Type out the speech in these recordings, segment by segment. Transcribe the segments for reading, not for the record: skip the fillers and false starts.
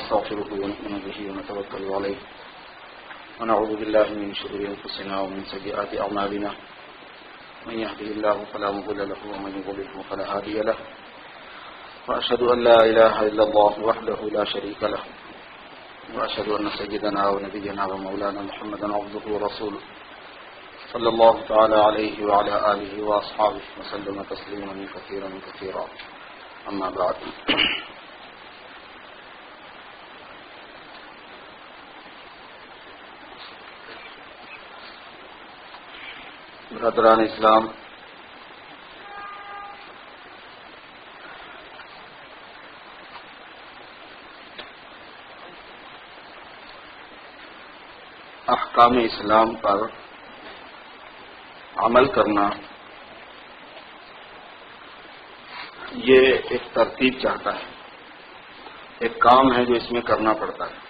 ونستغفره ونؤمن به ونتوكل عليه ونعوذ بالله من شرور أنفسنا ومن سيئات أعمالنا من يهده الله فلا مضل له ومن يضلل فلا هادي له وأشهد أن لا إله إلا الله وحده لا شريك له وأشهد أن سيدنا ونبينا ومولانا محمدا عبده ورسوله صلى الله تعالى عليه وعلى آله وأصحابه وسلم تسليما كثيرا كثيرا أما بعد. برادران اسلام، احکام اسلام پر عمل کرنا یہ ایک ترتیب چاہتا ہے، ایک کام ہے جو اس میں کرنا پڑتا ہے.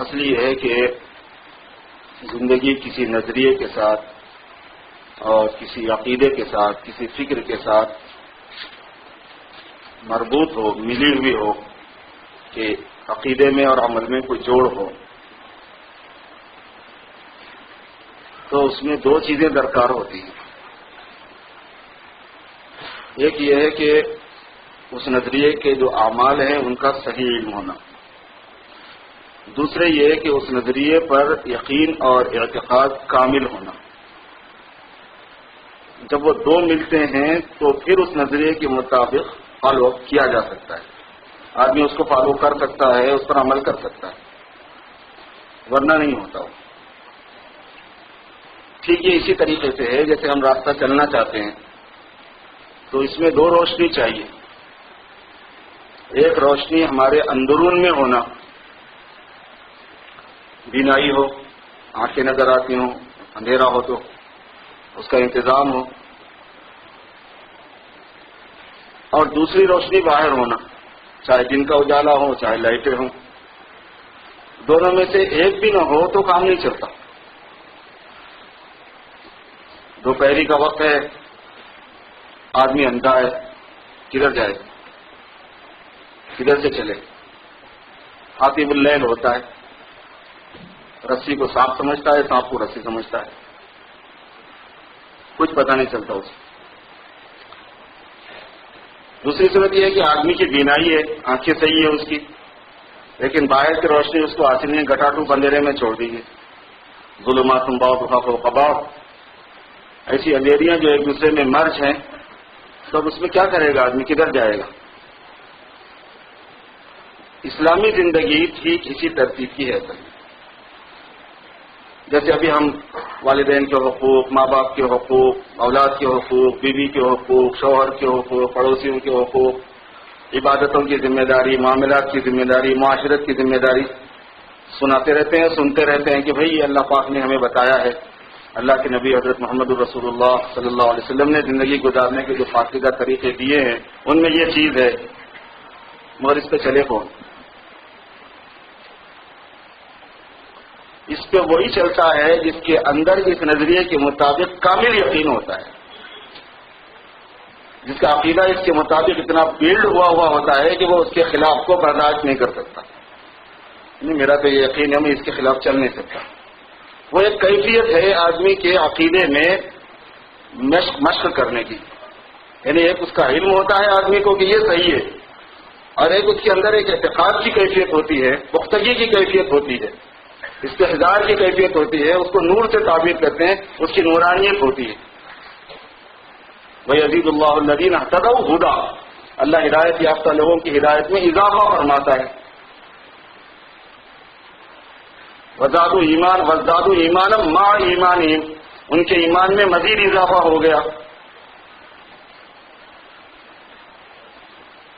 اصل یہ ہے کہ زندگی کسی نظریے کے ساتھ اور کسی عقیدے کے ساتھ، کسی فکر کے ساتھ مربوط ہو، ملی ہوئی ہو، کہ عقیدے میں اور عمل میں کوئی جوڑ ہو، تو اس میں دو چیزیں درکار ہوتی ہیں. ایک یہ ہے کہ اس نظریے کے جو اعمال ہیں ان کا صحیح علم ہونا. دوسرے یہ ہے کہ اس نظریے پر یقین اور اعتقاد کامل ہونا. جب وہ دو ملتے ہیں تو پھر اس نظریے کے مطابق فالو کیا جا سکتا ہے. آدمی اس کو فالو کر سکتا ہے، اس پر عمل کر سکتا ہے، ورنہ نہیں ہوتا وہ. ٹھیک یہ اسی طریقے سے ہے جیسے ہم راستہ چلنا چاہتے ہیں تو اس میں دو روشنی چاہیے. ایک روشنی ہمارے اندرون میں ہونا، بینائی ہو، آنکھیں نظر آتی ہوں، اندھیرا ہو تو اس کا انتظام ہو، اور دوسری روشنی باہر ہونا، چاہے دن کا اجالا ہو چاہے لائٹیں ہوں. دونوں میں سے ایک بھی نہ ہو تو کام نہیں چلتا. دوپہری کا وقت ہے، آدمی اندھا ہے، کدھر جائے، کدھر سے چلے؟ حاتم اللیل ہوتا ہے، رسی کو سانپ سمجھتا ہے، سانپ کو رسی سمجھتا ہے، کچھ پتہ نہیں چلتا اسے. دوسری صورت یہ ہے کہ آدمی کی بینائی ہے، آنکھیں صحیح ہے اس کی، لیکن باہر کی روشنی اس کو حاصل نہیں، گٹاٹوپ اندھیرے میں چھوڑ دیجیے. ظلمات فوق بعض، ایسی اندھیریاں جو ایک دوسرے میں مرج ہیں، تب اس میں کیا کرے گا آدمی، کدھر جائے گا؟ اسلامی زندگی ٹھیک اسی ترتیب کی ہے. جیسے ابھی ہم والدین کے حقوق، ماں باپ کے حقوق، اولاد کے حقوق، بیوی کے حقوق، شوہر کے حقوق، پڑوسیوں کے حقوق، عبادتوں کی ذمہ داری، معاملات کی ذمہ داری، معاشرت کی ذمہ داری سناتے رہتے ہیں، سنتے رہتے ہیں کہ بھئی اللہ پاک نے ہمیں بتایا ہے، اللہ کے نبی حضرت محمد الرسول اللہ صلی اللہ علیہ وسلم نے زندگی گزارنے کے جو فاقدہ طریقے دیے ہیں ان میں یہ چیز ہے، مگر اس پہ چلے کون؟ اس پہ وہی چلتا ہے جس کے اندر اس نظریے کے مطابق کامل یقین ہوتا ہے، جس کا عقیدہ اس کے مطابق اتنا بیلڈ ہوا ہوتا ہے کہ وہ اس کے خلاف کو برداشت نہیں کر سکتا. نہیں، میرا تو یہ یقین ہے، میں اس کے خلاف چل نہیں سکتا. وہ ایک کیفیت ہے آدمی کے عقیدے میں مشق کرنے کی. یعنی ایک اس کا علم ہوتا ہے آدمی کو کہ یہ صحیح ہے، اور ایک اس کے اندر ایک اعتقاد کی کیفیت ہوتی ہے، پختگی کی کیفیت ہوتی ہے، استحضار کی کیفیت ہوتی ہے. اس کو نور سے تعبیر کرتے ہیں، اس کی نورانیت ہوتی ہے. وَيَزِيدُ اللَّهُ الَّذِينَ اهْتَدَوْا هُدًى، اللہ ہدایت یافتہ لوگوں کی ہدایت میں اضافہ فرماتا ہے. وَزَادُوا ایمانا مع ایمانہم، ان کے ایمان میں مزید اضافہ ہو گیا.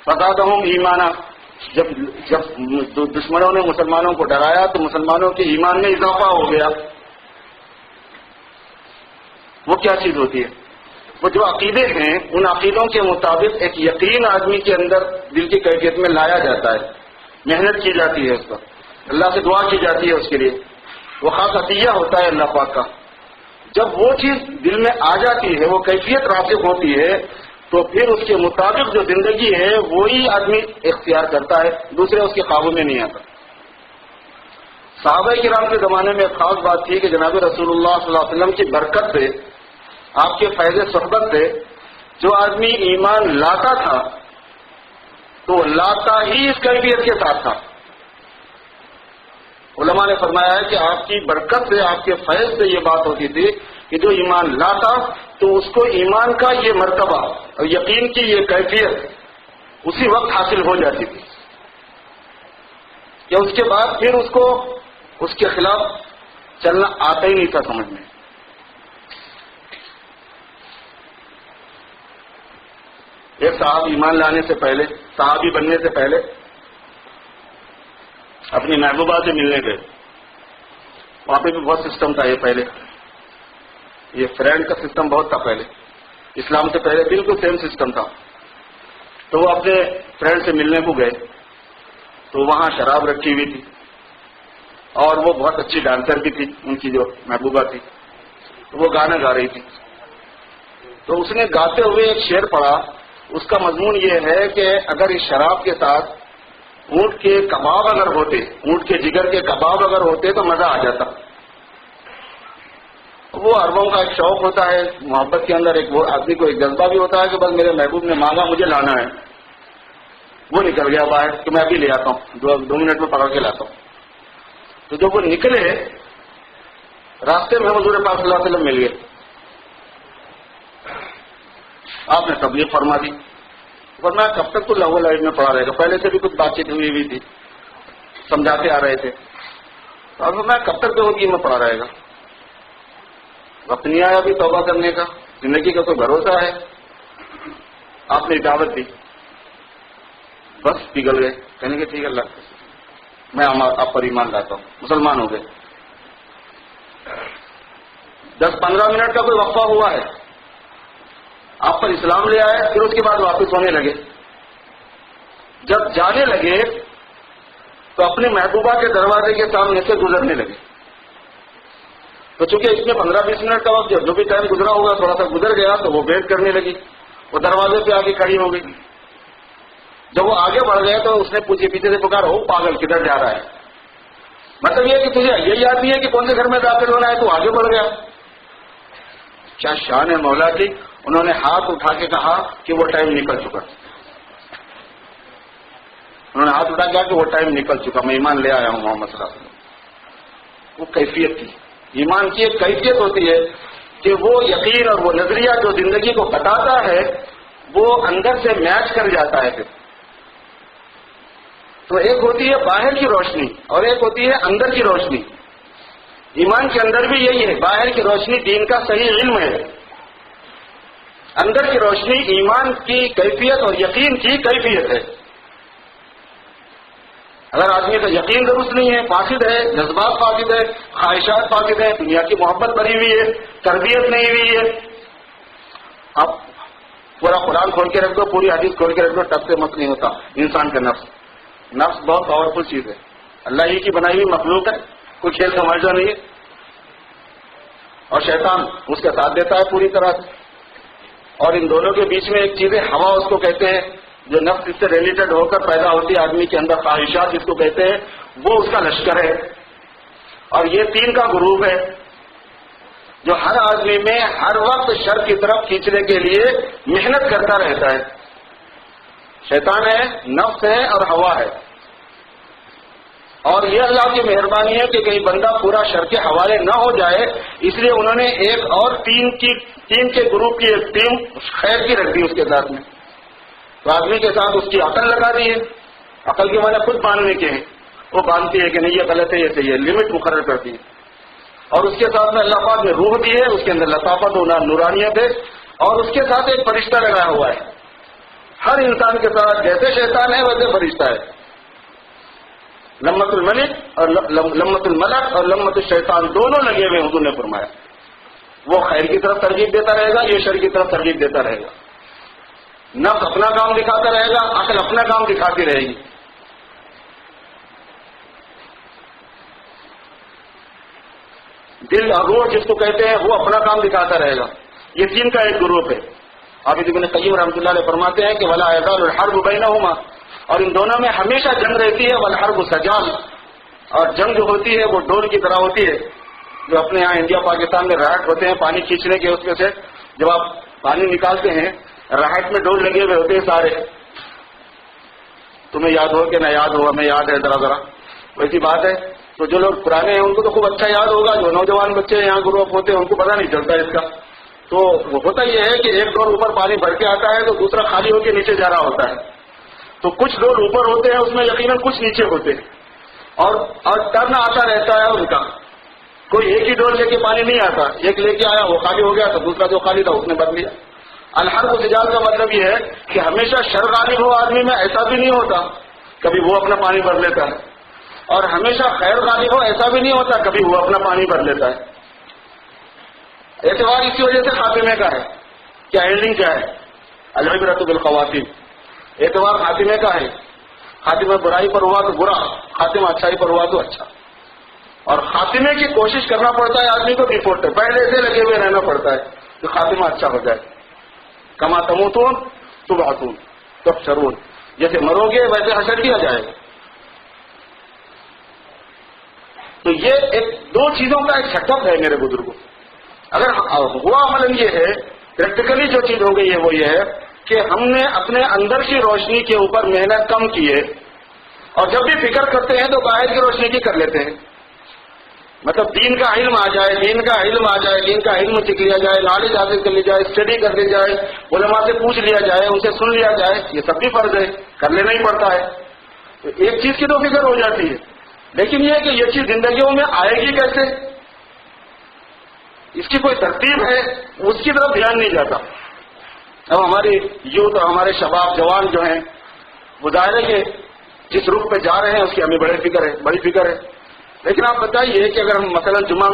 فَزَادَهُمْ ایمانا، جب دشمنوں نے مسلمانوں کو ڈرایا تو مسلمانوں کے ایمان میں اضافہ ہو گیا. وہ کیا چیز ہوتی ہے؟ وہ جو عقیدے ہیں ان عقیدوں کے مطابق ایک یقین آدمی کے اندر دل کی کیفیت میں لایا جاتا ہے، محنت کی جاتی ہے، اس پر اللہ سے دعا کی جاتی ہے اس کے لیے. وہ خاص عطیہ ہوتا ہے اللہ پاک کا. جب وہ چیز دل میں آ جاتی ہے، وہ کیفیت راسخ ہوتی ہے، تو پھر اس کے مطابق جو زندگی ہے وہی آدمی اختیار کرتا ہے، دوسرے اس کے قابو میں نہیں آتا۔ صحابہ کرام کے زمانے میں ایک خاص بات تھی کہ جناب رسول اللہ صلی اللہ علیہ وسلم کی برکت سے، آپ کے فیض صحبت سے جو آدمی ایمان لاتا تھا تو لاتا ہی اس کیفیت کے ساتھ تھا۔ علماء نے فرمایا ہے کہ آپ کی برکت سے، آپ کے فیض سے یہ بات ہوتی تھی کہ جو ایمان لاتا تو اس کو ایمان کا یہ مرتبہ اور یقین کی یہ کیفیت اسی وقت حاصل ہو جاتی تھی کہ اس کے بعد پھر اس کو اس کے خلاف چلنا آتا ہی نہیں تھا سمجھ میں۔ ایک صاحب ایمان لانے سے پہلے، صحابی بننے سے پہلے اپنی محبوبہ سے ملنے گئے۔ وہاں پہ بھی بہت سسٹم تھا، یہ پہلے یہ فرینڈ کا سسٹم بہت تھا پہلے، اسلام سے پہلے بالکل سیم سسٹم تھا۔ تو وہ اپنے فرینڈ سے ملنے کو گئے تو وہاں شراب رکھی ہوئی تھی اور وہ بہت اچھی ڈانسر بھی تھی، ان کی جو محبوبہ تھی، تو وہ گانا گا رہی تھی۔ تو اس نے گاتے ہوئے ایک شعر پڑھا، اس کا مضمون یہ ہے کہ اگر اس شراب کے ساتھ اونٹ کے کباب اگر ہوتے، اونٹ کے جگر کے کباب اگر ہوتے تو مزہ آ جاتا۔ وہ عربوں کا ایک شوق ہوتا ہے، محبت کے اندر ایک وہ آدمی کو ایک جذبہ بھی ہوتا ہے کہ بس میرے محبوب نے مانگا مجھے لانا ہے۔ وہ نکل گیا باہر کہ میں ابھی لے آتا ہوں، 2 منٹ میں پکڑ کے لاتا ہوں۔ تو جب وہ نکلے راستے میں حضور پاک صلی اللہ علیہ وسلم مل گئے، آپ نے تبلیغ فرما دی، ورنہ کب تک تو لاہور لائٹ میں پڑا رہے گا، پہلے سے بھی کچھ بات چیت ہوئی تھی، سمجھاتے آ رہے تھے، اب میں کب تک ہوگی میں پڑا رہے گا، وقت نہیں آیا ابھی توبہ کرنے کا، زندگی کا کوئی بھروسہ ہے؟ آپ نے دعوت دی، بس پگھل گئے، کہنے کے ٹھیک ہے اللہ میں آپ پر ایمان لاتا ہوں، مسلمان ہو گئے۔ 10-15 منٹ کا کوئی وقفہ ہوا ہے، آپ پر اسلام لے آئے، پھر اس کے بعد واپس ہونے لگے۔ جب جانے لگے تو اپنے محبوبہ کے دروازے کے سامنے سے گزرنے لگے، تو چونکہ اس میں 15-20 منٹ کا وقت جو بھی ٹائم گزرا ہوگا تھوڑا سا گزر گیا، تو وہ ویٹ کرنے لگی، وہ دروازے پہ آگے کھڑی ہو گئی۔ جب وہ آگے بڑھ گئے تو اس نے پوچھے پیچھے سے پکارا، ہو پاگل کدھر جا رہا ہے؟ مطلب یہ کہ تجھے یہ یاد نہیں ہے کہ کون سے گھر میں داخل ہونا ہے، تو آگے بڑھ گیا۔ کیا شان ہے مولا کی، انہوں نے ہاتھ اٹھا کے کہا کہ وہ ٹائم نکل چکا، انہوں نے ہاتھ اٹھا کے کہا کہ وہ ٹائم نکل چکا، میں ایمان لے آیا ہوں محمد صلی اللہ علیہ وسلم۔ وہ کیفیت تھی، ایمان کی ایک کیفیت ہوتی ہے کہ وہ یقین اور وہ نظریہ جو زندگی کو بتاتا ہے وہ اندر سے میچ کر جاتا ہے۔ پھر تو ایک ہوتی ہے باہر کی روشنی اور ایک ہوتی ہے اندر کی روشنی۔ ایمان کے اندر بھی یہی ہے، باہر کی روشنی دین کا صحیح علم ہے، اندر کی روشنی ایمان کی کیفیت اور یقین کی کیفیت ہے۔ اگر آدمی کا یقین درست نہیں ہے، فاسد ہے، جذبات فاسد ہے، خواہشات فاسد ہے، دنیا کی محبت بھری ہوئی ہے، تربیت نہیں ہوئی ہے، آپ پورا قرآن کھول کے رکھ دو، پوری حدیث کھول کے رکھ دو، ٹب سے مت نہیں ہوتا انسان کا نفس۔ نفس بہت پاورفل چیز ہے، اللہ ہی کی بنائی ہوئی مخلوق ہے، کوئی کھیل سمجھنا نہیں ہے، اور شیطان اس کا ساتھ دیتا ہے پوری طرح سے۔ اور ان دونوں کے بیچ میں ایک چیز ہے، ہوا اس کو کہتے ہیں، جو نفس اس سے ریلیٹڈ ہو کر پیدا ہوتی ہے آدمی کے اندر، خواہشات جس کو کہتے ہیں، وہ اس کا لشکر ہے۔ اور یہ 3 کا گروپ ہے جو ہر آدمی میں ہر وقت شر کی طرف کھینچنے کے لیے محنت کرتا رہتا ہے۔ شیطان ہے، نفس ہے اور ہوا ہے۔ اور یہ اللہ کی مہربانی ہے کہ کہیں بندہ پورا شر کے حوالے نہ ہو جائے، اس لیے انہوں نے ایک اور 3 کے گروپ کی ایک ٹیم خیر کی رکھ دی اس کے ساتھ میں۔ تو آدمی کے ساتھ اس کی عقل لگا دی ہے، عقل کے معنی خود باندھنے کے ہیں، وہ باندھتی ہے کہ نہیں یہ غلط ہے یہ صحیح ہے، لمٹ مقرر کرتی ہے۔ اور اس کے ساتھ میں اللہ پاک نے روح دی ہے، اس کے اندر لطافت و نورانیت ہے، اور اس کے ساتھ ایک فرشتہ لگایا ہوا ہے۔ ہر انسان کے ساتھ جیسے شیطان ہے ویسے فرشتہ ہے۔ لمت الملک اور لمت الملک اور لمت الشیطان دونوں لگے ہوئے حضور نے فرمایا۔ وہ خیر کی طرف ترغیب دیتا رہے گا، یہ شر کی طرف ترغیب دیتا رہے گا۔ نفس اپنا کام دکھاتا رہے گا، عقل اپنا کام دکھاتی رہے گی۔ دل اور روح جس کو کہتے ہیں وہ اپنا کام دکھاتا رہے گا۔ یہ 3 کا ایک گروپ ہے۔ حافظ ابن قیم رحمۃ اللہ علیہ فرماتے ہیں کہ ولا یزال الحرب بینہما، اور ان دونوں میں ہمیشہ جنگ رہتی ہے، والحرب سجال، اور جنگ جو ہوتی ہے وہ ڈول کی طرح ہوتی ہے، جو اپنے یہاں انڈیا پاکستان میں راہٹ ہوتے ہیں پانی کھینچنے کے، اس میں سے جب آپ پانی نکالتے ہیں راہٹ میں ڈول لگے ہوئے ہوتے ہیں سارے، تمہیں یاد ہو کہ نہ یاد ہو، ہمیں یاد ہے ذرا ذرا، ویسی بات ہے۔ تو جو لوگ پرانے ہیں ان کو تو خوب اچھا یاد ہوگا، جو نوجوان بچے یہاں گرو اپ ہوتے ہیں ان کو پتہ نہیں چلتا اس کا۔ تو وہ ہوتا یہ ہے کہ ایک ڈول اوپر پانی بھر کے آتا ہے تو دوسرا خالی ہو کے نیچے جا رہا ہوتا ہے، تو کچھ ڈول اوپر ہوتے ہیں اس میں یقیناً کچھ نیچے ہوتے ہیں، اور ٹرن آتا رہتا ہے ان کا، کوئی ایک ہی ڈول لے کے پانی نہیں آتا، ایک لے کے آیا وہ خالی ہو گیا تو دوسرا جو خالی تھا اس نے بھر لیا۔ الحرب سجال کا مطلب یہ ہے کہ ہمیشہ شر غالب ہو آدمی میں، ایسا بھی نہیں ہوتا، کبھی وہ اپنا پانی بھر لیتا ہے، اور ہمیشہ خیر غالب ہو ایسا بھی نہیں ہوتا، کبھی وہ اپنا پانی بھر لیتا ہے۔ اعتبار اسی وجہ سے خاتمے کا ہے، کیا اینڈنگ کیا ہے؟ العبرۃ بالخواتیم، اعتبار خاتمے کا ہے، خاتمہ برائی پر ہوا تو برا، خاتمہ اچھائی پر ہوا تو اچھا، اور خاتمے کی کوشش کرنا پڑتا ہے آدمی کو ڈیفالٹ، پہلے سے لگے ہوئے رہنا پڑتا ہے کہ خاتمہ اچھا ہو جائے۔ کما تموتون تبعثون تحشرون، جیسے مرو گے ویسے حشر کیا جائے گا۔ تو یہ ایک دو چیزوں کا ایک سیٹ اپ ہے میرے بزرگوں۔ اگر ہوا عمل یہ ہے، پریکٹیکلی جو چیز ہو گئی ہے وہ یہ ہے کہ ہم نے اپنے اندر کی روشنی کے اوپر محنت کم کی ہے، اور جب بھی فکر کرتے ہیں تو باہر کی روشنی کی کر لیتے ہیں، مطلب دین کا علم آ جائے، دین کا علم آ جائے، دین کا علم سیکھ لیا جائے، نالج حاصل کر لی جائے، اسٹڈی کر لی جائے، علماء سے پوچھ لیا جائے، ان سے سن لیا جائے، یہ سب بھی فرض ہے، کر لینا ہی پڑتا ہے۔ تو ایک چیز کی تو فکر ہو جاتی ہے، لیکن یہ کہ یہ چیز زندگیوں میں آئے گی کیسے، اس کی کوئی ترتیب ہے، اس کی طرف دھیان نہیں جاتا۔ اب ہماری یوتھ اور ہمارے شباب جوان جو ہیں وہ ظاہر ہے کہ جس رخ پہ جا رہے ہیں اس کی ہمیں بڑی فکر ہے، لیکن آپ بتائیے کہ اگر ہم مثلا جمعہ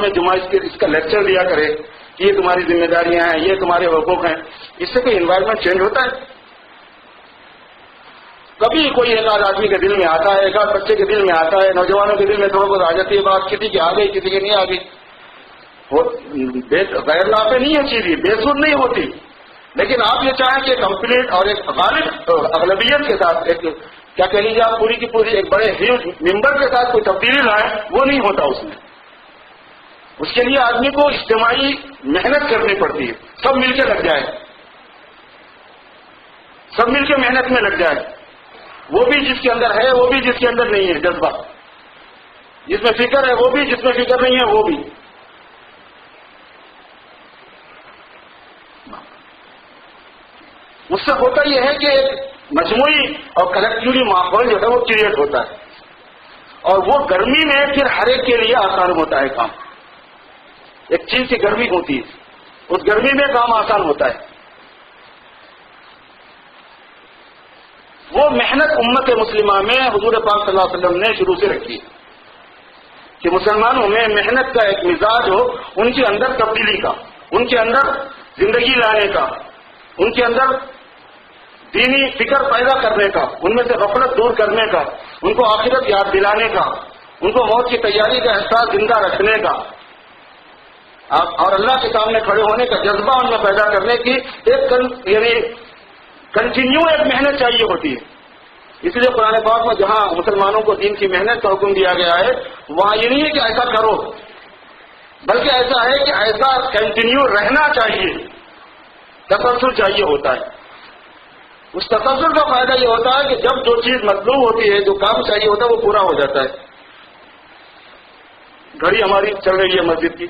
اس کا لیکچر دیا کرے کہ یہ تمہاری ذمہ داریاں ہیں، یہ تمہارے حقوق ہیں، اس سے کوئی انوائرمنٹ چینج ہوتا ہے؟ کبھی کوئی ایک آدھ آدمی کے دل میں آتا ہے، ایک آدھ بچے کے دل میں آتا ہے، نوجوانوں کے دل میں تھوڑا بہت آ جاتی ہے بات، کسی کی آ گئی کسی کی نہیں آ گئی، غیر لافے نہیں ہے چیز، بے سود نہیں ہوتی، لیکن آپ یہ چاہیں کہ کمپلیٹ اور ایک غالب اغلبیت کے ساتھ، ایک کیا کہہ لیجیے آپ، پوری کی پوری ایک بڑے ہیوج ممبر کے ساتھ کوئی تبدیلی لائیں، وہ نہیں ہوتا اس میں۔ اس کے لیے آدمی کو اجتماعی محنت کرنی پڑتی ہے، سب مل کے لگ جائے، سب مل کے محنت میں لگ جائے، وہ بھی جس کے اندر ہے، وہ بھی جس کے اندر نہیں ہے جذبہ، جس میں فکر ہے وہ بھی، جس میں فکر نہیں ہے وہ بھی۔ اس سے ہوتا یہ ہے کہ ایک مجموعی اور کلیکٹیولی ماحول جو ہے وہ کریٹ ہوتا ہے، اور وہ گرمی میں پھر ہر ایک کے لیے آسان ہوتا ہے کام۔ ایک چیز کی گرمی ہوتی ہے، اس گرمی میں کام آسان ہوتا ہے۔ وہ محنت امت مسلمہ میں حضور پاک صلی اللہ علیہ وسلم نے شروع سے رکھی ہے کہ مسلمانوں میں محنت کا ایک مزاج ہو، ان کے اندر تبدیلی کا، ان کے اندر زندگی لانے کا، ان کے اندر دینی فکر پیدا کرنے کا، ان میں سے غفلت دور کرنے کا، ان کو آخرت یاد دلانے کا، ان کو موت کی تیاری کا احساس زندہ رکھنے کا، اور اللہ کے سامنے کھڑے ہونے کا جذبہ ان میں پیدا کرنے کی ایک یعنی کنٹینیو ایک محنت چاہیے ہوتی ہے۔ اس لیے قرآن پاک میں جہاں مسلمانوں کو دین کی محنت کا حکم دیا گیا ہے، وہاں یہ نہیں ہے کہ ایسا کرو، بلکہ ایسا ہے کہ ایسا کنٹینیو رہنا چاہیے، تسلسل چاہیے ہوتا ہے۔ اس تسلسل کا فائدہ یہ ہوتا ہے کہ جب جو چیز مطلوب ہوتی ہے، جو کام چاہیے ہوتا ہے، وہ پورا ہو جاتا ہے۔ گھڑی ہماری چل رہی ہے مسجد کی،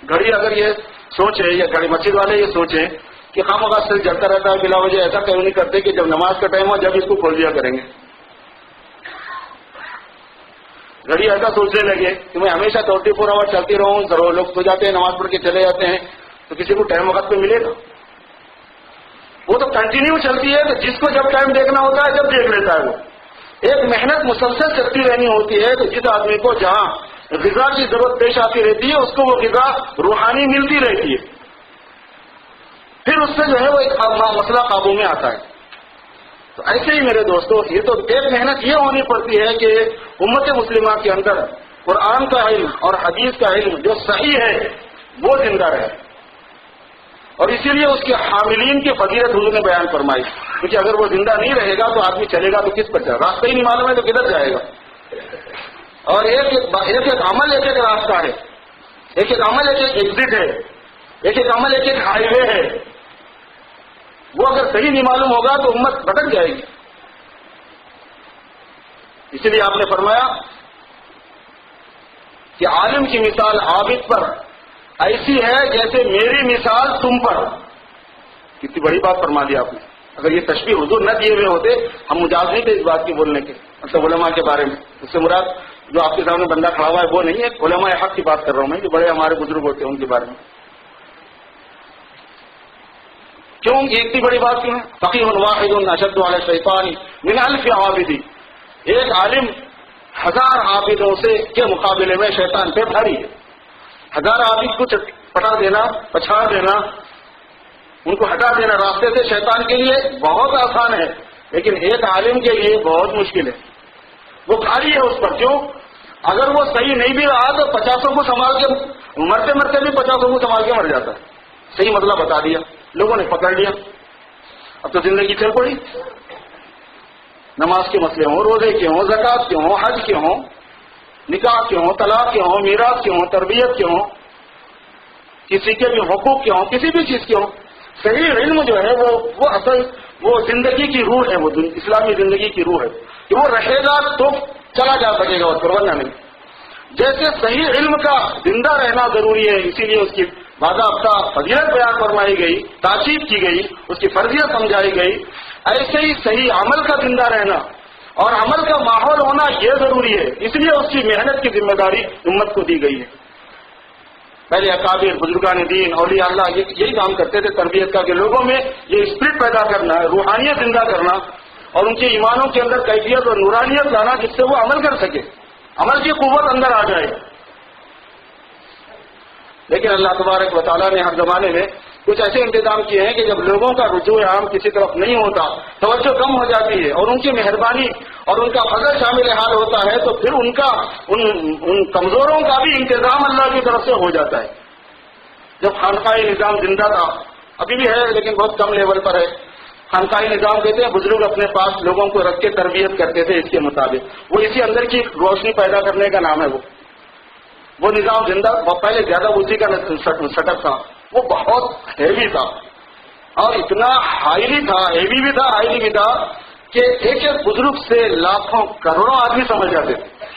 گھڑی اگر یہ سوچے، یا گھڑی مسجد والے یہ سوچیں کہ خامخواہ سے جلتا رہتا ہے بلا وجہ، ایسا کیوں نہیں کرتے کہ جب نماز کا ٹائم ہو جب اس کو کھول دیا کریں گے۔ گھڑی ایسا سوچنے لگے کہ میں ہمیشہ 24 آور چلتی رہوں، ضرور لوگ سو جاتے ہیں، نماز پڑھ کے چلے جاتے ہیں، تو کسی کو ٹائم وقت پہ ملے گا؟ وہ تو کنٹینیو چلتی ہے، تو جس کو جب ٹائم دیکھنا ہوتا ہے جب دیکھ لیتا ہے۔ وہ ایک محنت مسلسل چلتی رہنی ہوتی ہے، تو جس آدمی کو جہاں غذا کی ضرورت پیش آتی رہتی ہے، اس کو وہ غذا روحانی ملتی رہتی ہے، پھر اس سے جو ہے وہ ایک مسئلہ قابو میں آتا ہے۔ تو ایسے ہی میرے دوستو، یہ تو ایک محنت یہ ہونی پڑتی ہے کہ امت مسلمہ کے اندر قرآن کا علم اور حدیث کا علم جو صحیح ہے وہ زندہ رہے، اور اسی لیے اس کے حاملین کی فضیلت حضور نے بیان فرمائی، کیونکہ اگر وہ زندہ نہیں رہے گا تو آدمی چلے گا تو کس پر چلے گا، راستہ ہی نہیں معلوم ہے تو کدھر جائے گا. اور ایک ایک عمل ایک ایک راستہ ہے، ایک ایک عمل ایک ایک ایگزٹ ہے، ایک ایک عمل ایک ایک ہائی وے ہے. وہ اگر صحیح نہیں معلوم ہوگا تو امت بھٹک جائے گی. اسی لیے آپ نے فرمایا کہ عالم کی مثال عابد پر ایسی ہے جیسے میری مثال تم پر. کتنی بڑی بات فرما دی آپ نے. اگر یہ تشبیہ حضور نہ دیے ہوئے ہوتے ہم مجاز نہیں تھے اس بات کی بولنے کے، مطلب علماء کے بارے میں. اس سے مراد جو آپ کے سامنے بندہ کھڑا ہوا ہے وہ نہیں ہے، علماء حق کی بات کر رہا ہوں میں، جو بڑے ہمارے بزرگ ہوتے ہیں ان کے بارے میں. کیوں یہ اتنی بڑی بات کیوں ہے؟ فقیہ واحد اشد علی الشیطان من الف عابد. ایک عالم ہزار عابدوں سے کے مقابلے میں شیطان پہ بھاری ہے. ہزار عابد کو پٹا دینا، پچھاڑ دینا، ان کو ہٹا دینا راستے سے شیطان کے لیے بہت آسان ہے، لیکن ایک عالم کے لیے بہت مشکل ہے. وہ بھاری ہے اس پر. کیوں؟ اگر وہ صحیح نہیں بھی رہا تو 50 کو سنبھال کے مرتے مرتے بھی 50 کو سنبھال کے مر جاتا ہے. صحیح مسئلہ بتا دیا، لوگوں نے پکڑ لیا، اب تو زندگی چل پڑی. نماز کے مسئلے ہوں، روزے کے ہوں، زکوٰۃ کے ہوں، حج کے ہوں، نکاح کے ہوں، طلاق کے ہوں، میراث کے ہوں، تربیت کے ہوں، کسی کے بھی حقوق کے ہوں، کسی بھی چیز کے ہوں. صحیح علم جو ہے وہ اصل وہ زندگی کی روح ہے، وہ اسلامی زندگی کی روح ہے کہ وہ رہے گا تو چلا جا سکے گا اس پر، ورنہ نہیں. جیسے صحیح علم کا زندہ رہنا ضروری ہے، اسی لیے اس کی باضابطہ فضیلت بیان فرمائی گئی، تاکید کی گئی، اس کی فرضیت سمجھائی گئی، ایسے ہی صحیح عمل کا زندہ رہنا اور عمل کا ماحول ہونا یہ ضروری ہے. اس لیے اس کی محنت کی ذمہ داری امت کو دی گئی ہے. پہلے اکابر بزرگان دین اولیاء اللہ یہی کام کرتے تھے تربیت کا، کہ لوگوں میں یہ اسپرٹ پیدا کرنا، روحانیت زندہ کرنا اور ان کے ایمانوں کے اندر کیفیت اور نورانیت لانا جس سے وہ عمل کر سکے، عمل کی قوت اندر آ جائے. لیکن اللہ تبارک و تعالیٰ نے ہر زمانے میں کچھ ایسے انتظام کیے ہیں کہ جب لوگوں کا رجوع عام کسی طرف نہیں ہوتا، توجہ کم ہو جاتی ہے اور ان کی مہربانی اور ان کا فضل شامل حال ہوتا ہے، تو پھر ان کمزوروں کا بھی انتظام اللہ کی طرف سے ہو جاتا ہے. جب خانقاہی نظام زندہ تھا، ابھی بھی ہے لیکن بہت کم لیول پر ہے، خانقاہی نظام کہتے ہیں بزرگ اپنے پاس لوگوں کو رکھ کے تربیت کرتے تھے اس کے مطابق. وہ اسی اندر کی روشنی پیدا کرنے کا نام ہے. وہ نظام زندہ، پہلے زیادہ اسی کا سیٹ اپ تھا، وہ بہت ہیوی تھا اور اتنا ہائیلی تھا، ہیوی بھی تھا، ہائیلی بھی تھا کہ ایک ایک بزرگ سے لاکھوں کروڑوں آدمی سمجھ جاتے تھے.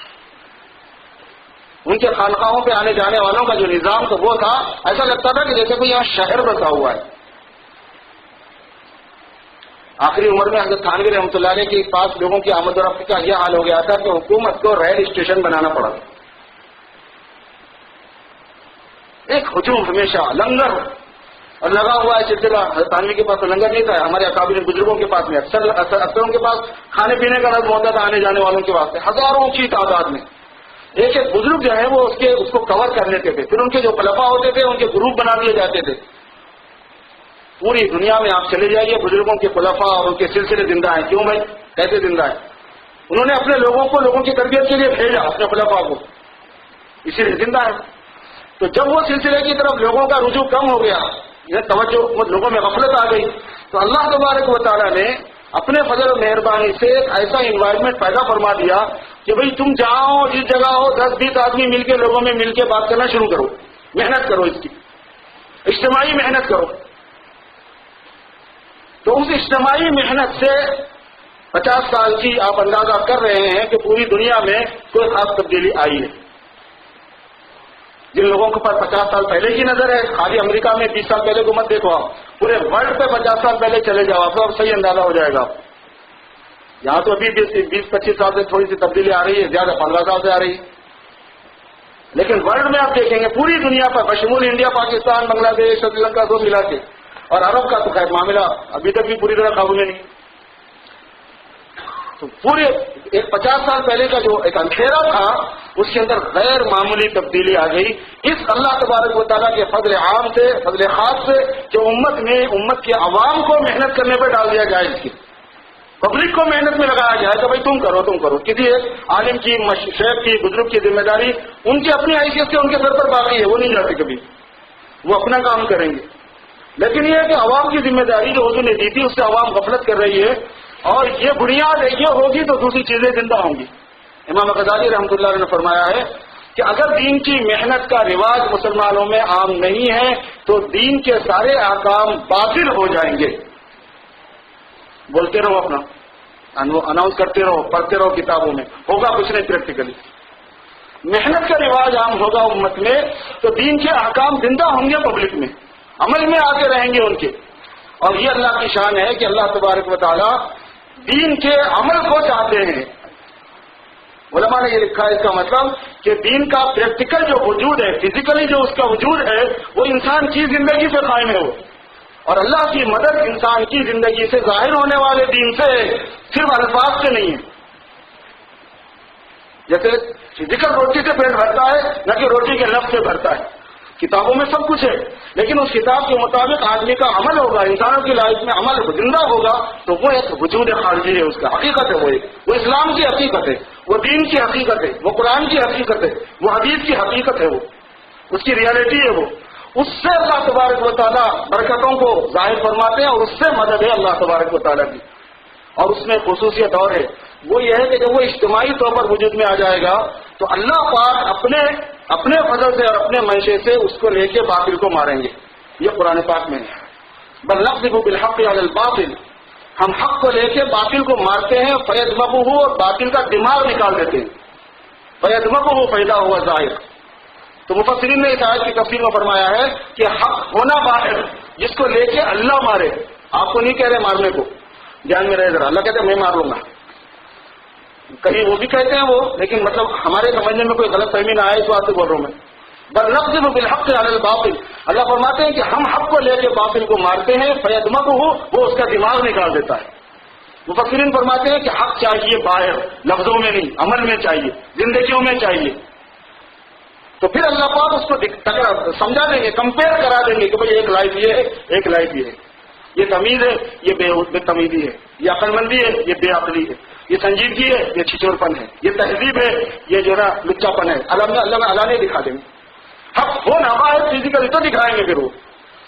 ان کے خانقاہوں پہ آنے جانے والوں کا جو نظام تھا وہ تھا، ایسا لگتا تھا کہ جیسے کوئی یہاں شہر بسا ہوا ہے. آخری عمر میں حضرت تھانوی رحمۃ اللہ علیہ کے پاس لوگوں کی آمد و رفت کا یہ حال ہو گیا تھا کہ حکومت کو ریل اسٹیشن بنانا پڑا. ایک ہجوم ہمیشہ لنگر اور لگا ہوا ہے سلسلہ. حضرت تھانوی کے پاس تو لنگر نہیں تھا، ہمارے اکابر بزرگوں کے پاس میں اکثر ان کے پاس کھانے پینے کا نظم ہوتا تھا آنے جانے والوں کے واسطے، ہزاروں کی تعداد میں. ایک ایک بزرگ جو ہے وہ اس کو کور کر لیتے تھے. پھر ان کے جو خلفاء ہوتے تھے ان کے گروپ بنا دیے جاتے تھے. پوری دنیا میں آپ چلے جائیے بزرگوں کے خلفاء اور ان کے سلسلے زندہ ہیں. کیوں بھائی؟ کیسے زندہ ہیں؟ انہوں نے اپنے لوگوں کی تربیت کے لیے بھیجا، اپنے خلفاء کو، اسی لیے زندہ ہے. تو جب وہ سلسلے کی طرف لوگوں کا رجوع کم ہو گیا، یہ توجہ لوگوں میں غفلت آ گئی، تو اللہ تبارک و تعالیٰ نے اپنے فضل و مہربانی سے ایک ایسا انوائرمنٹ پیدا فرما دیا کہ بھئی تم جہاں ہو، جس جگہ ہو، 10-20 آدمی مل کے لوگوں میں مل کے بات کرنا شروع کرو، محنت کرو، اس کی اجتماعی محنت کرو. تو اس اجتماعی محنت سے 50 سال کی آپ اندازہ کر رہے ہیں کہ پوری دنیا میں کوئی خاص تبدیلی آئی ہے. جن لوگوں کے پاس 50 سال پہلے کی نظر ہے، خالی امریکہ میں 20 سال پہلے کو مت دیکھو، آپ پورے ورلڈ پہ 50 سال پہلے چلے جاؤ، آپ کو صحیح اندازہ ہو جائے گا. یہاں تو ابھی 20-25 سال سے تھوڑی سی تبدیلی آ رہی ہے، زیادہ 15 سال سے آ رہی ہے، لیکن ورلڈ میں آپ دیکھیں گے پوری دنیا پر بشمول انڈیا، پاکستان، بنگلہ دیش، سری لنکا کو ملا کے، اور عرب کا تو خیر معاملہ ابھی تک بھی پوری طرح قابو میں نہیں. تو پورے ایک 50 سال پہلے کا جو ایک اندھیرا تھا اس کے اندر غیر معمولی تبدیلی آ گئی اس اللہ تبارک و تعالیٰ کے فضل عام سے، فضل خاص سے، کہ امت کے عوام کو محنت کرنے پر ڈال دیا جائے، اس کی پبلک کو محنت میں لگایا جائے کہ بھائی تم کرو. کسی ایک عالم کی، شیخ کی، بزرگ کی ذمہ داری ان کی اپنی حیثیت سے ان کے سر پر باقی ہے، وہ نہیں جاتے کبھی، وہ اپنا کام کریں گے. لیکن یہ ہے کہ عوام کی ذمہ داری جو حضور نے دی تھی اس سے عوام غفلت کر رہی ہے، اور یہ بنیاد ہے، یہ ہوگی تو دوسری چیزیں زندہ ہوں گی۔ امام غزالی رحمۃ اللہ علیہ نے فرمایا ہے کہ اگر دین کی محنت کا رواج مسلمانوں میں عام نہیں ہے تو دین کے سارے احکام باطل ہو جائیں گے۔ بولتے رہو، اپنا اناؤنس کرتے رہو، پڑھتے رہو کتابوں میں، ہوگا کچھ نہیں پریکٹیکلی۔ محنت کا رواج عام ہوگا امت میں تو دین کے احکام زندہ ہوں گے، پبلک میں عمل میں آتے رہیں گے ان کے، اور یہ اللہ کی شان ہے کہ اللہ تبارک و تعالی دین کے عمل کو چاہتے ہیں۔ علماء نے یہ لکھا ہے اس کا مطلب کہ دین کا پریکٹیکل جو وجود ہے، فزیکلی جو اس کا وجود ہے، وہ انسان کی زندگی سے قائم ہے، وہ اور اللہ کی مدد انسان کی زندگی سے ظاہر ہونے والے دین سے، صرف الفاظ سے نہیں ہے۔ جیسے فزیکل روٹی سے پیٹ بھرتا ہے، نہ کہ روٹی کے لفظ سے بھرتا ہے۔ کتابوں میں سب کچھ ہے، لیکن اس کتاب کے مطابق آدمی کا عمل ہوگا، انسانوں کی لائف میں عمل زندہ ہوگا تو وہ ایک وجود خارجی ہے، اس کا حقیقت ہے، وہ اسلام کی حقیقت ہے، وہ دین کی حقیقت ہے، وہ قرآن کی حقیقت ہے، وہ حدیث کی حقیقت ہے، وہ اس کی ریالٹی ہے، وہ اس سے اللہ تبارک و تعالیٰ برکتوں کو ظاہر فرماتے ہیں، اور اس سے مدد ہے اللہ تبارک و تعالیٰ کی۔ اور اس میں خصوصیت اور ہے، وہ یہ ہے کہ جب وہ اجتماعی طور پر وجود میں آ جائے گا تو اللہ پاک اپنے فضل سے اور اپنے منشے سے اس کو لے کے باطل کو ماریں گے۔ یہ قرآن پاک میں ہے، بل نقذف بالحق علی الباطل، ہم حق کو لے کے باطل کو مارتے ہیں، فیدمغہ، اور باطل کا دماغ نکال دیتے ہیں، فیدمغہ، فیدا ہوا ظاہر۔ تو مفسرین نے اس آیت کی تفسیر میں فرمایا ہے کہ حق ہونا باہر، جس کو لے کے اللہ مارے، آپ کو نہیں کہہ رہے مارنے کو، دھیان میں رہے ذرا، اللہ کہتے ہیں میں مار لوں گا، کہیں وہ بھی کہتے ہیں وہ، لیکن مطلب ہمارے سمجھنے میں کوئی غلط فہمی نہ آئے اس بات سے بول رہا ہوں میں۔ بل نقذف بالحق علی الباطل، اللہ فرماتے ہیں کہ ہم حق کو لے کے باطل کو مارتے ہیں، فیدمغہ، وہ اس کا دماغ نکال دیتا ہے۔ مفسرین فرماتے ہیں کہ حق چاہیے باہر، لفظوں میں نہیں، عمل میں چاہیے، زندگیوں میں چاہیے، تو پھر اللہ پاک اس کو سمجھا دیں گے، کمپیئر کرا دیں گے کہ بھئی ایک لائف یہ ہے، ایک لائف یہ ہے، یہ تمیز ہے، یہ بے تمیزی ہے، یہ عقل مندی ہے، یہ بے عقلی ہے، یہ سنجیدگی ہے، یہ چھچور پن ہے، یہ تہذیب ہے، یہ جو نا لچا پن ہے۔ اللہ نے دکھا دیں گے، حق ہو نہ باہر فزیکلی تو دکھائیں گے۔ پھر وہ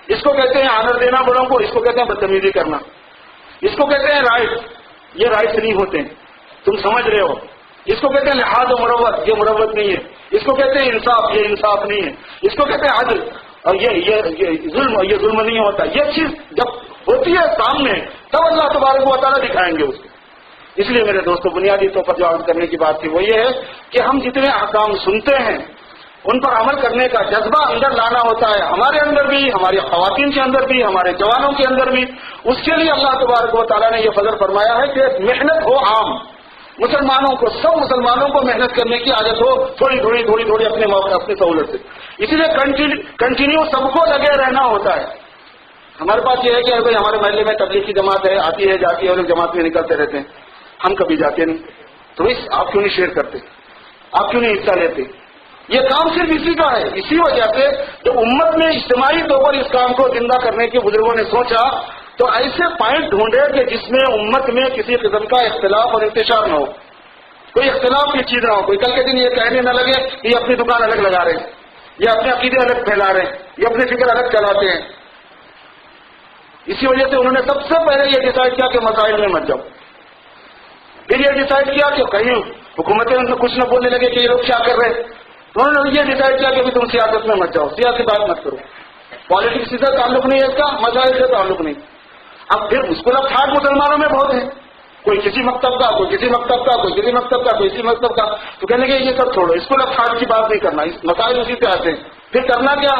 اس کو کہتے ہیں آنر دینا بڑوں کو، اس کو کہتے ہیں بدتمیزی کرنا، اس کو کہتے ہیں رائٹ، یہ رائٹس نہیں ہوتے ہیں، تم سمجھ رہے ہو، اس کو کہتے ہیں لحاظ و مروت، یہ مروت نہیں ہے، اس کو کہتے ہیں انصاف، یہ انصاف نہیں ہے، اس کو کہتے ہیں عدل، اور یہ ظلم نہیں ہوتا۔ یہ چیز جب ہوتی ہے سامنے تب اللہ تبارک و تعالیٰ دکھائیں گے اس کو۔ اس لیے میرے دوستوں، بنیادی طور پر جو عرض کرنے کی بات تھی وہ یہ ہے کہ ہم جتنے احکام سنتے ہیں ان پر عمل کرنے کا جذبہ اندر لانا ہوتا ہے، ہمارے اندر بھی، ہماری خواتین کے اندر بھی، ہمارے جوانوں کے اندر بھی۔ اس کے لیے اللہ تبارک و تعالیٰ نے یہ فضل فرمایا ہے کہ محنت ہو عام، مسلمانوں کو، سب مسلمانوں کو محنت کرنے کی عادت ہو، تھوڑی تھوڑی اپنے موقع، اپنی سہولت سے۔ اسی لیے کنٹینیو سب کو لگے رہنا ہوتا ہے۔ ہمارے پاس یہ ہے کہ بھائی ہمارے محلے میں تبلیغ کی جماعت ہے، آتی ہے جاتی ہے، اور جماعت میں نکلتے رہتے ہیں، ہم کبھی جاتے نہیں، تو آپ کیوں نہیں شیئر کرتے، آپ کیوں نہیں حصہ لیتے؟ یہ کام صرف اسی کا ہے۔ اسی وجہ سے جب امت میں اجتماعی طور پر اس کام کو زندہ کرنے کے بزرگوں نے سوچا تو ایسے پوائنٹ ڈھونڈے کہ جس میں امت میں کسی قسم کا اختلاف اور انتشار نہ ہو، کوئی اختلاف کی چیز نہ ہو، کوئی کل کے دن یہ کہنے نہ لگے کہ یہ اپنی دکان الگ لگا رہے ہیں، یہ اپنے عقیدے الگ پھیلا رہے ہیں، یہ اپنی فکر الگ چلاتے ہیں۔ اسی وجہ سے انہوں نے سب سے پہلے یہ ڈیسائیڈ کیا کہ مسائل میں مت جاؤ، پھر یہ ڈیسائیڈ کیا کہ کہیں حکومتیں ان سے کچھ نہ بولنے لگے کہ یہ لوگ کیا کر رہے ہیں، تو انہوں نے یہ ڈیسائیڈ کیا کہ تم سیاست میں مت جاؤ، سیاسی بات مت کرو، پالیٹکس سے تعلق نہیں ہے اس کا، مسائل سے تعلق نہیں۔ اب پھر اسکول آف تھاٹ مسلمانوں میں بہت ہیں، کوئی کسی مکتب کا، کوئی کسی مکتب کا، کوئی کسی مکتب کا، کوئی کسی مکتب کا، تو کہنے لگے یہ سب چھوڑو، اسکول آف تھاٹ کی بات نہیں کرنا، مسائل اسی سے آتے ہیں۔ پھر کرنا کیا؟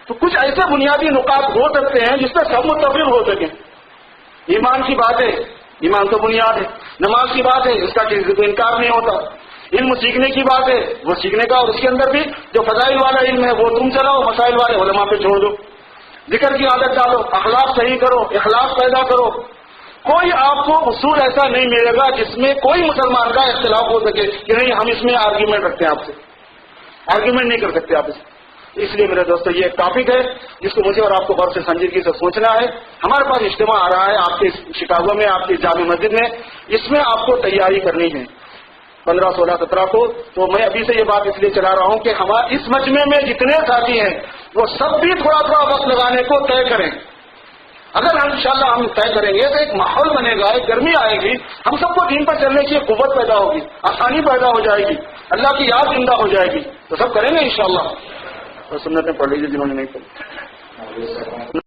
تو کچھ ایسے بنیادی نکات ہو سکتے ہیں جس پہ سب متفق ہو سکیں۔ ایمان کی بات ہے، ایمان تو بنیاد ہے، نماز کی بات ہے، اس کا کسی کو انکار نہیں ہوتا، علم سیکھنے کی بات ہے، وہ سیکھنے کا، اور اس کے اندر بھی جو فضائل والا علم ہے وہ تم چلاؤ، مسائل والے علماء پہ چھوڑ دو، ذکر کی عادت ڈالو، اخلاق صحیح کرو، اخلاق پیدا کرو۔ کوئی آپ کو اصول ایسا نہیں ملے گا جس میں کوئی مسلمان کا اختلاف ہو سکے کہ نہیں ہم اس میں آرگیومنٹ رکھتے ہیں، آپ سے آرگیومنٹ نہیں کر سکتے آپ اس لیے میرے دوستو یہ ایک ٹاپک ہے جس کو مجھے اور آپ کو غور سے سنجیدگی سے سوچنا ہے۔ ہمارے پاس اجتماع آ رہا ہے آپ کے شکاگو میں، آپ کی جامع مسجد میں، اس میں آپ کو تیاری کرنی ہے 15، 16، 17 کو۔ تو میں ابھی سے یہ بات اس لیے چلا رہا ہوں کہ ہمارے اس مجمع میں جتنے ساتھی ہیں وہ سب بھی تھوڑا وقت لگانے کو طے کریں، اگر انشاءاللہ ہم طے کریں گے تو ایک ماحول بنے گا، ایک گرمی آئے گی، ہم سب کو دین پر چلنے کی ایک قوت پیدا ہوگی، آسانی پیدا ہو جائے گی، اللہ کی یاد زندہ ہو جائے گی، تو سب کریں گے انشاءاللہ۔ تو سنتیں پڑھ لیجیے جنہوں نے نہیں پڑھی۔